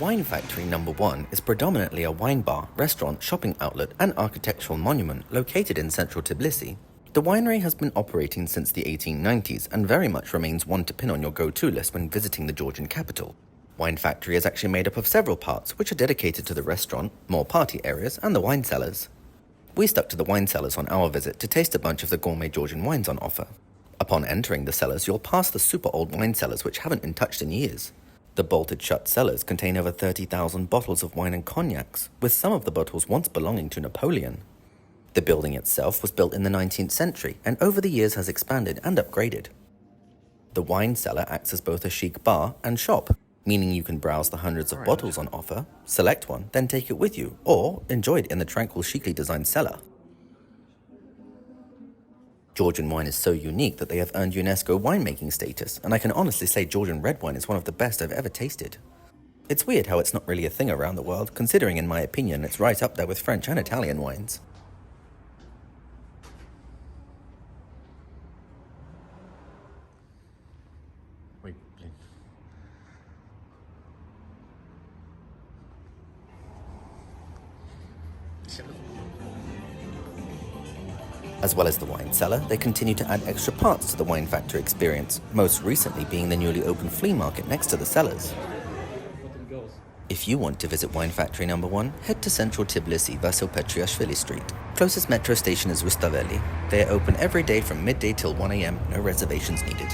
Wine Factory No. 1 is predominantly a wine bar, restaurant, shopping outlet, and architectural monument located in central Tbilisi. The winery has been operating since the 1890s and very much remains one to pin on your go-to list when visiting the Georgian capital. Wine Factory is actually made up of several parts which are dedicated to the restaurant, more party areas, and the wine cellars. We stuck to the wine cellars on our visit to taste a bunch of the gourmet Georgian wines on offer. Upon entering the cellars, you'll pass the super old wine cellars which haven't been touched in years. The bolted shut cellars contain over 30,000 bottles of wine and cognacs, with some of the bottles once belonging to Napoleon. The building itself was built in the 19th century and over the years has expanded and upgraded. The wine cellar acts as both a chic bar and shop, meaning you can browse the hundreds of bottles on offer, select one, then take it with you, or enjoy it in the tranquil, chicly designed cellar. Georgian wine is so unique that they have earned UNESCO winemaking status, and I can honestly say Georgian red wine is one of the best I've ever tasted. It's weird how it's not really a thing around the world, considering in my opinion it's right up there with French and Italian wines. Wait, please. As well as the wine cellar, they continue to add extra parts to the Wine Factory experience, most recently being the newly opened flea market next to the cellars. If you want to visit Wine Factory No. 1, head to central Tbilisi, Vasil Petriashvili Street. Closest metro station is Rustaveli. They are open every day from midday till 1 a.m, no reservations needed.